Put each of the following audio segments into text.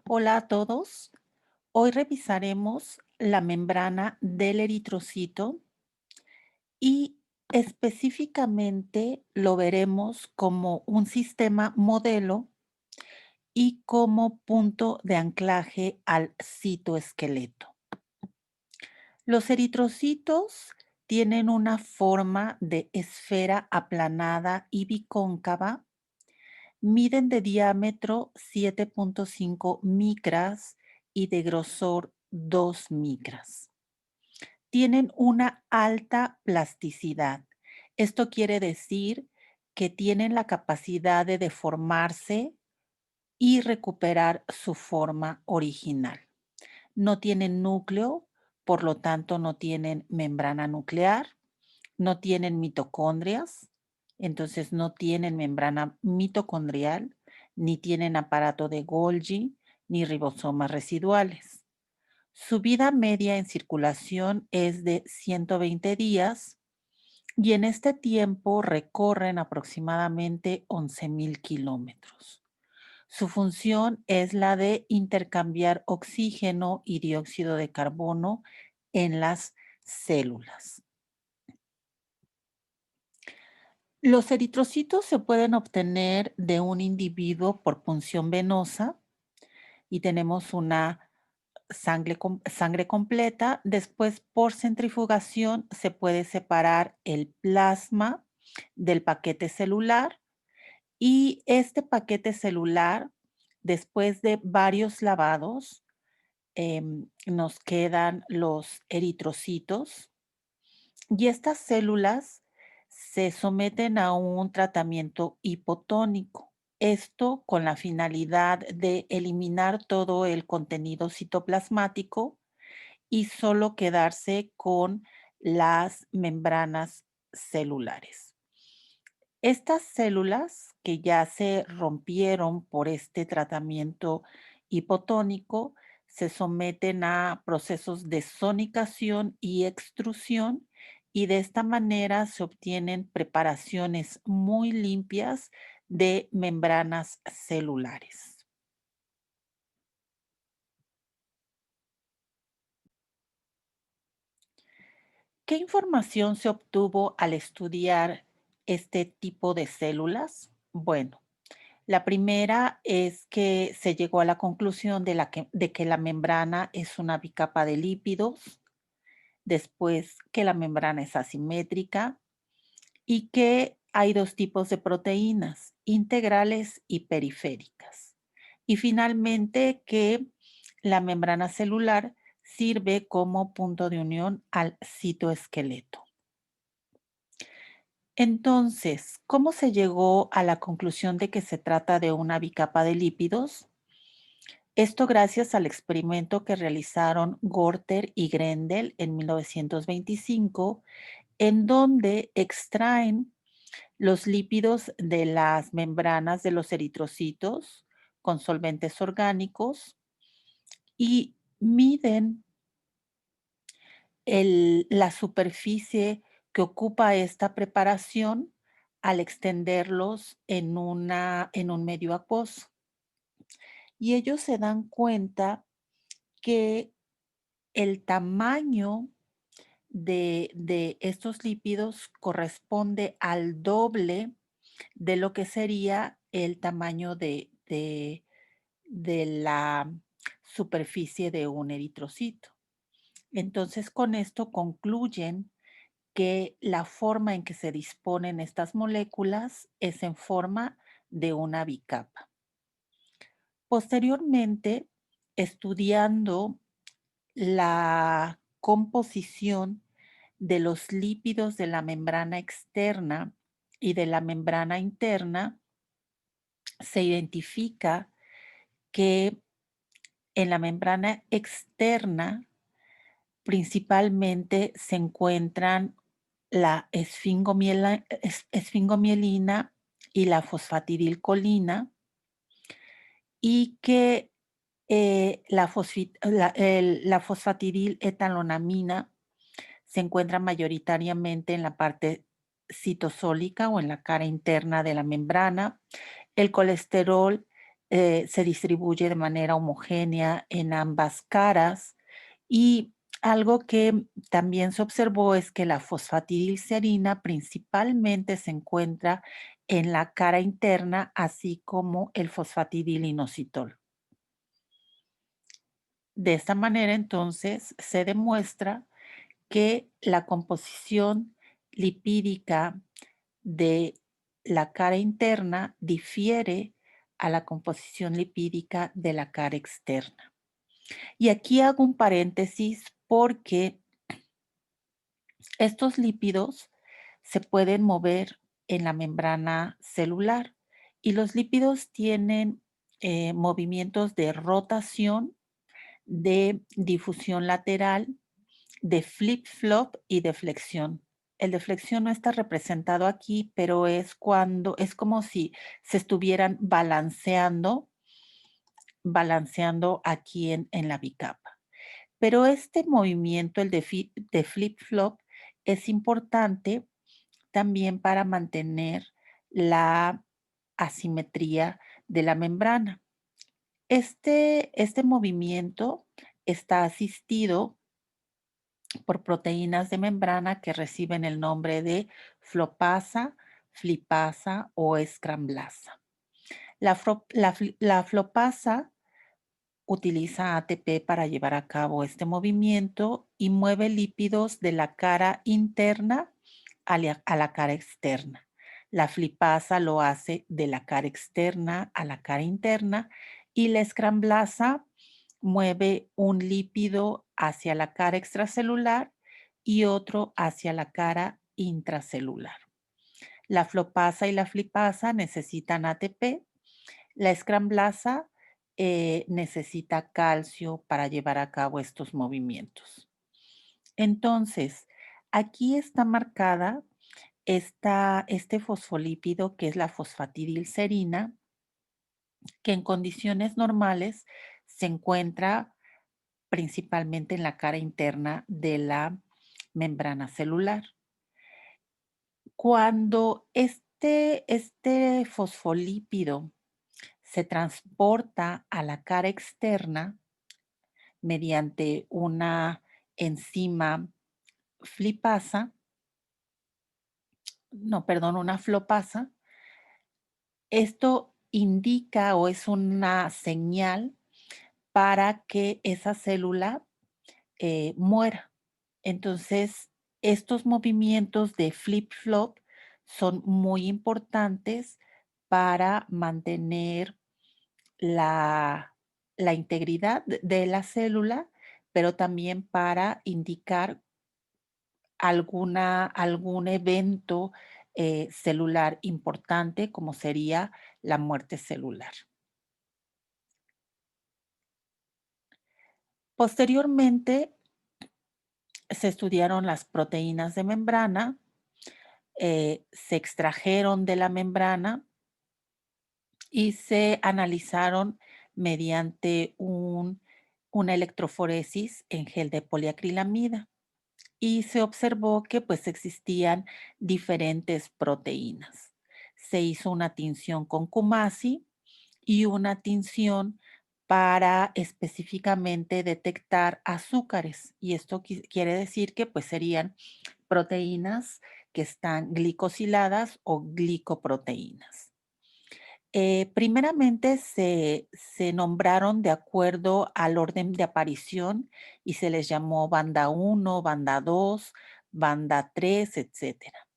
Hola a todos. Hoy revisaremos la membrana del eritrocito y específicamente lo veremos como un sistema modelo y como punto de anclaje al citoesqueleto. Los eritrocitos tienen una forma de esfera aplanada y bicóncava. Miden de diámetro 7.5 micras y de grosor 2 micras. Tienen una alta plasticidad. Esto quiere decir que tienen la capacidad de deformarse y recuperar su forma original. No tienen núcleo, por lo tanto no tienen membrana nuclear, no tienen mitocondrias, entonces no tienen membrana mitocondrial, ni tienen aparato de Golgi, ni ribosomas residuales. Su vida media en circulación es de 120 días y en este tiempo recorren aproximadamente 11,000 kilómetros. Su función es la de intercambiar oxígeno y dióxido de carbono en las células. Los eritrocitos se pueden obtener de un individuo por punción venosa y tenemos una sangre completa. Después, por centrifugación, se puede separar el plasma del paquete celular y este paquete celular, después de varios lavados, nos quedan los eritrocitos y estas células se someten a un tratamiento hipotónico. Esto con la finalidad de eliminar todo el contenido citoplasmático y solo quedarse con las membranas celulares. Estas células que ya se rompieron por este tratamiento hipotónico se someten a procesos de sonicación y extrusión y de esta manera se obtienen preparaciones muy limpias de membranas celulares. ¿Qué información se obtuvo al estudiar este tipo de células? Bueno, la primera es que se llegó a la conclusión de que la membrana es una bicapa de lípidos, después que la membrana es asimétrica y que hay dos tipos de proteínas, integrales y periféricas. Y finalmente que la membrana celular sirve como punto de unión al citoesqueleto. Entonces, ¿cómo se llegó a la conclusión de que se trata de una bicapa de lípidos? Esto gracias al experimento que realizaron Gorter y Grendel en 1925, en donde extraen los lípidos de las membranas de los eritrocitos con solventes orgánicos y miden la superficie que ocupa esta preparación al extenderlos en un medio acuoso. Y ellos se dan cuenta que el tamaño de estos lípidos corresponde al doble de lo que sería el tamaño de la superficie de un eritrocito. Entonces, con esto concluyen que la forma en que se disponen estas moléculas es en forma de una bicapa. Posteriormente, estudiando la composición de los lípidos de la membrana externa y de la membrana interna, se identifica que en la membrana externa principalmente se encuentran la esfingomielina y la fosfatidilcolina y que la fosfatidilmetalonamina se encuentra mayoritariamente en la parte citosólica o en la cara interna de la membrana. El colesterol se distribuye de manera homogénea en ambas caras y algo que también se observó es que la fosfatidilcerina principalmente se encuentra en la cara interna, así como el fosfatidilinositol. De esta manera, entonces, se demuestra que la composición lipídica de la cara interna difiere a la composición lipídica de la cara externa. Y aquí hago un paréntesis porque estos lípidos se pueden mover en la membrana celular y los lípidos tienen movimientos de rotación, de difusión lateral, de flip-flop y de flexión. El de flexión no está representado aquí, pero es como si se estuvieran balanceando aquí en la bicapa. Pero este movimiento, el de flip-flop, es importante también para mantener la asimetría de la membrana. Este movimiento está asistido por proteínas de membrana que reciben el nombre de flopasa, flipasa o escramblasa. La flopasa utiliza ATP para llevar a cabo este movimiento y mueve lípidos de la cara interna a la cara externa. La flipasa lo hace de la cara externa a la cara interna y la escramblasa mueve un lípido hacia la cara extracelular y otro hacia la cara intracelular. La flopasa y la flipasa necesitan ATP. La escramblasa necesita calcio para llevar a cabo estos movimientos. Entonces, aquí está marcada este fosfolípido que es la fosfatidilcerina, que en condiciones normales se encuentra principalmente en la cara interna de la membrana celular. Cuando este fosfolípido se transporta a la cara externa mediante una enzima flipasa, no, perdón, una flopasa, esto indica o es una señal para que esa célula muera. Entonces, estos movimientos de flip-flop son muy importantes para mantener la, la integridad de la célula, pero también para indicar algún evento celular importante, como sería la muerte celular. Posteriormente, se estudiaron las proteínas de membrana, se extrajeron de la membrana y se analizaron mediante una electroforesis en gel de poliacrilamida. Y se observó que pues existían diferentes proteínas. Se hizo una tinción con Kumasi y una tinción para específicamente detectar azúcares. Y esto quiere decir que pues serían proteínas que están glicosiladas o glicoproteínas. Primeramente se nombraron de acuerdo al orden de aparición y se les llamó banda 1, banda 2, banda 3, etcétera.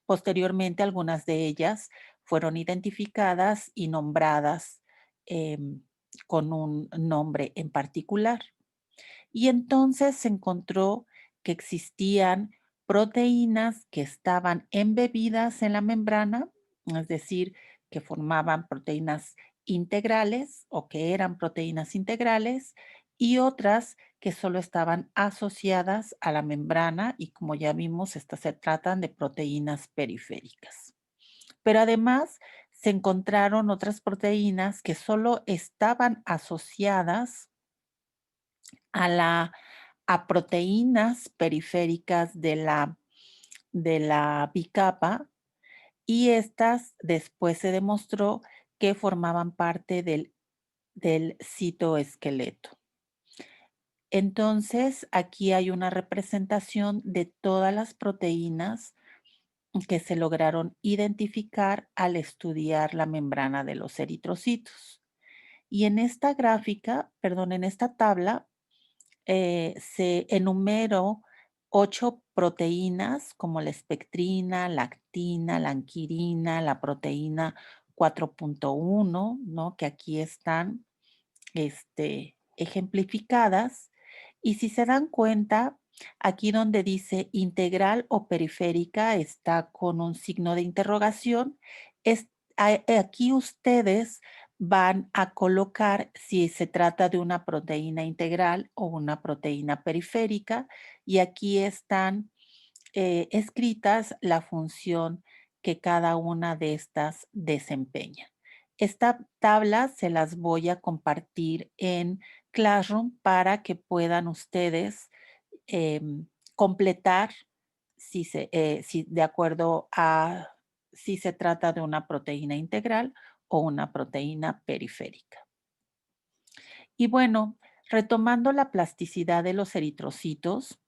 Posteriormente, algunas de ellas fueron identificadas y nombradas em, con un nombre en particular. Y entonces se encontró que existían proteínas que estaban embebidas en la membrana, es decir, que formaban proteínas integrales o que eran proteínas integrales y otras que solo estaban asociadas a la membrana y como ya vimos, estas se tratan de proteínas periféricas. Pero además se encontraron otras proteínas que solo estaban asociadas a a proteínas periféricas de la bicapa y estas después se demostró que formaban parte del del citoesqueleto. Entonces, aquí hay una representación de todas las proteínas que se lograron identificar al estudiar la membrana de los eritrocitos. Y en esta gráfica, perdón, en esta tabla, se enumeró 8 proteínas como la espectrina, la actina, la anquirina, la proteína 4.1, ¿no? Que aquí están ejemplificadas. Y si se dan cuenta, aquí donde dice integral o periférica está con un signo de interrogación. Es, aquí ustedes van a colocar si se trata de una proteína integral o una proteína periférica y aquí están escritas la función que cada una de estas desempeña. Esta tabla se las voy a compartir en Classroom para que puedan ustedes completar si de acuerdo a si se trata de una proteína integral o una proteína periférica. Y bueno, retomando la plasticidad de los eritrocitos,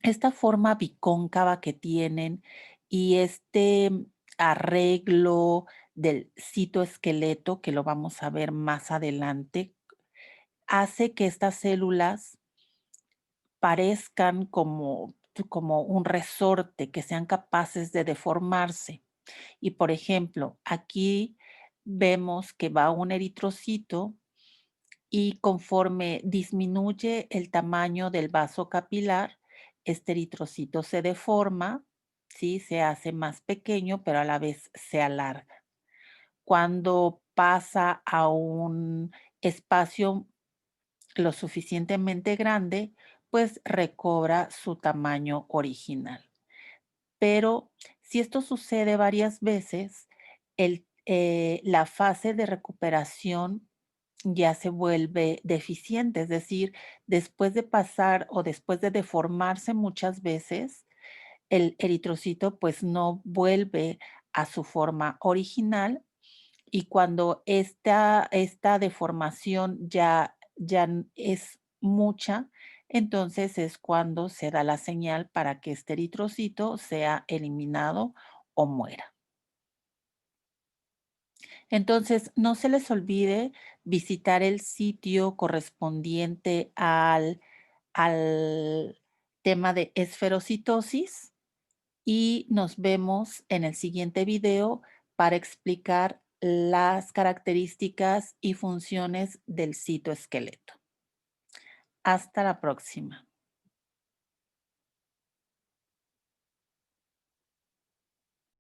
esta forma bicóncava que tienen y este arreglo del citoesqueleto, que lo vamos a ver más adelante, hace que estas células parezcan como un resorte, que sean capaces de deformarse. Y por ejemplo, aquí vemos que va un eritrocito y conforme disminuye el tamaño del vaso capilar, este eritrocito se deforma, ¿sí? Se hace más pequeño, pero a la vez se alarga. Cuando pasa a un espacio lo suficientemente grande, pues recobra su tamaño original. Pero si esto sucede varias veces, la fase de recuperación ya se vuelve deficiente, es decir, después de pasar o después de deformarse muchas veces, el eritrocito pues no vuelve a su forma original y cuando esta deformación ya es mucha, entonces es cuando se da la señal para que este eritrocito sea eliminado o muera. Entonces, no se les olvide visitar el sitio correspondiente al tema de esferocitosis y nos vemos en el siguiente video para explicar las características y funciones del citoesqueleto. Hasta la próxima.